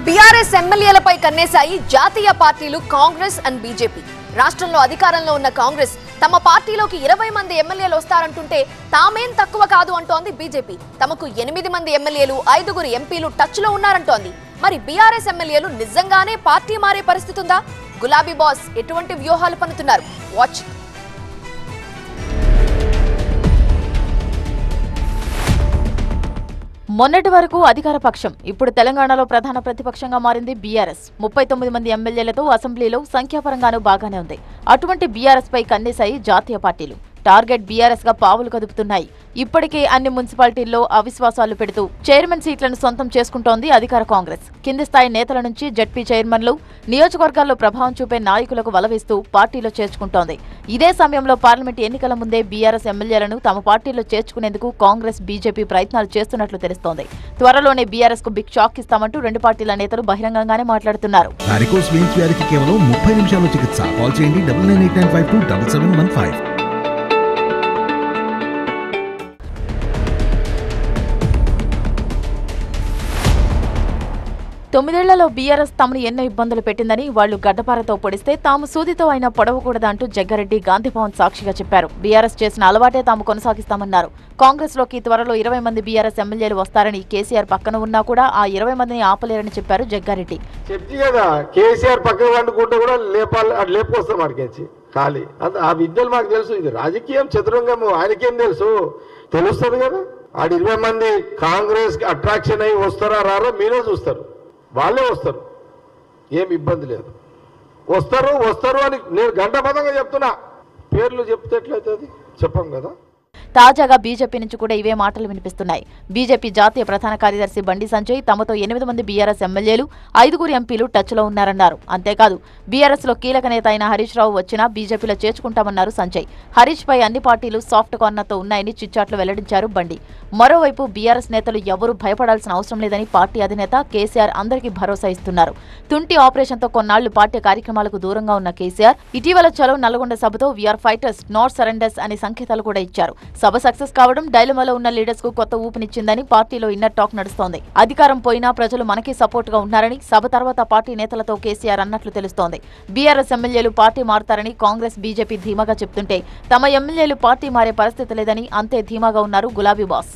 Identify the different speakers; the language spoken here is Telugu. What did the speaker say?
Speaker 1: బీఆర్ఎస్ ఎమ్మెల్యేలపై కన్నేశాయి జాతీయ పార్టీలు కాంగ్రెస్ అండ్ బీజేపీ. రాష్ట్రంలో అధికారంలో ఉన్న కాంగ్రెస్ తమ పార్టీలోకి 20 మంది ఎమ్మెల్యేలు వస్తారంటుంటే తామేం తక్కువ కాదు అంటోంది బీజేపీ. తమకు 8 మంది ఎమ్మెల్యేలు 5 ఎంపీలు టచ్ లో ఉన్నారంటోంది. మరి బీఆర్ఎస్ ఎమ్మెల్యేలు నిజంగానే పార్టీ మారే పరిస్థితి ఉందా? గులాబీ బాస్ ఎటువంటి వ్యూహాలు పన్నుతున్నారు? వాచ్.
Speaker 2: మొన్నటి వరకు అధికార పక్షం, ఇప్పుడు తెలంగాణలో ప్రధాన ప్రతిపక్షంగా మారింది బీఆర్ఎస్. 39 మంది ఎమ్మెల్యేలతో అసెంబ్లీలో సంఖ్యాపరంగానూ బాగానే ఉంది. అటువంటి బీఆర్ఎస్ పై కన్నేశాయి జాతీయ పార్టీలు. టార్గెట్ బీఆర్ఎస్ గా పావులు కదుపుతున్నాయి. ఇప్పటికే అన్ని మున్సిపాలిటీల్లో అవిశ్వాసాలు పెడుతూ చైర్మన్ సీట్లను సొంతం చేసుకుంటోంది అధికార కాంగ్రెస్. కింది స్థాయి నేతల నుంచి జడ్పీ చైర్మన్లు, నియోజకవర్గాల్లో ప్రభావం చూపే నాయకులకు వలవేస్తూ పార్టీలో చేర్చుకుంటోంది. ఇదే సమయంలో పార్లమెంట్ ఎన్నికల ముందే బీఆర్ఎస్ ఎమ్మెల్యేలను తమ పార్టీలో చేర్చుకునేందుకు కాంగ్రెస్, బీజేపీ ప్రయత్నాలు చేస్తున్నట్లు తెలుస్తోంది. త్వరలోనే బీఆర్ఎస్ కు బిగ్ షాక్ ఇస్తామంటూ రెండు పార్టీల నేతలు బహిరంగంగానే మాట్లాడుతున్నారు.
Speaker 3: వారికోస్ వెయిన్స్ వ్యాధికి కేవలం 30 నిమిషాల్లో చికిత్స. కాల్ చేయండి 9989527715.
Speaker 2: 9 ఏళ్లలో బీఆర్ఎస్ తమను ఎన్నో ఇబ్బందులు పెట్టిందని, వాళ్లు గడ్డపారతో పొడిస్తే తాము సూదితో అయినా పొడవకూడదంటూ జగ్గారెడ్డి గాంధీభవన్ సాక్షిగా చెప్పారు. బీఆర్ఎస్ చేసిన అలవాటే తాము కొనసాగిస్తామన్నారు. కాంగ్రెస్ లోకి త్వరలో 20 మంది బీఆర్ఎస్ ఎమ్మెల్యేలు వస్తారని, కేసీఆర్ పక్కన ఉన్నా కూడా ఆ 20 మందిని ఆపలేరని చెప్పారు జగ్గారెడ్డి.
Speaker 4: చెప్తి కదా, కేసీఆర్ పక్కన వండుకుంటే కూడా లేపుకొస్తాం అడిగేసి ఖాళీ. ఆ విద్యలు మాకు తెలుసు. ఇది రాజకీయం చతురంగం, ఆయనకేం తెలుసు? తెలుస్తుంది కదా. ఆ 20 మంది కాంగ్రెస్ కి అట్రాక్షన్ అయ్యి వస్తారా రారో మీరే చూస్తారు. వాళ్ళే వస్తారు, ఏమి ఇబ్బంది లేదు. వస్తారు అని నేను గంటపదంగా చెప్తున్నా. పేర్లు చెప్తే ఎట్లయితుంది చెప్పం కదా.
Speaker 2: తాజాగా బీజేపీ నుంచి కూడా ఇవే మాటలు వినిపిస్తున్నాయి. బీజేపీ జాతీయ ప్రధాన కార్యదర్శి బండి సంజయ్ తమతో 8 మంది బీఆర్ఎస్ ఎమ్మెల్యేలు, 5 ఎంపీలు టచ్ లో ఉన్నారన్నారు. అంతేకాదు బీఆర్ఎస్ లో కీలక నేత అయిన హరీష్ రావు వచ్చినా బీజేపీలో చేర్చుకుంటామన్నారు సంజయ్. హరీష్ పై అన్ని పార్టీలు సాఫ్ట్ కార్నర్ తో ఉన్నాయని చిట్చాట్లు వెల్లడించారు బండి. మరోవైపు బీఆర్ఎస్ నేతలు ఎవరూ భయపడాల్సిన అవసరం లేదని పార్టీ అధినేత కేసీఆర్ అందరికీ భరోసా ఇస్తున్నారు. తుంటి ఆపరేషన్ తో కొన్నాళ్లు పార్టీ కార్యక్రమాలకు దూరంగా ఉన్న కేసీఆర్ ఇటీవల చలో నల్గొండ సభతో వీఆర్ ఫైటర్స్ నాట్ సరెండర్స్ అనే సంకేతాలు కూడా ఇచ్చారు. సభ సక్సెస్ కావడం డైలమాలో ఉన్న లీడర్స్ కు కొత్త ఊపినిచ్చిందని పార్టీలో ఇన్నర్ టాక్ నడుస్తోంది. అధికారం పోయినా ప్రజలు మనకే సపోర్ట్ గా ఉన్నారని సభ తర్వాత పార్టీ నేతలతో కేసీఆర్ అన్నట్లు తెలుస్తోంది. బీఆర్ఎస్ ఎమ్మెల్యేలు పార్టీ మారతారని కాంగ్రెస్, బీజేపీ ధీమాగా చెప్తుంటే తమ ఎమ్మెల్యేలు పార్టీ మారే పరిస్థితి లేదని అంతే ధీమాగా ఉన్నారు గులాబీ బాస్.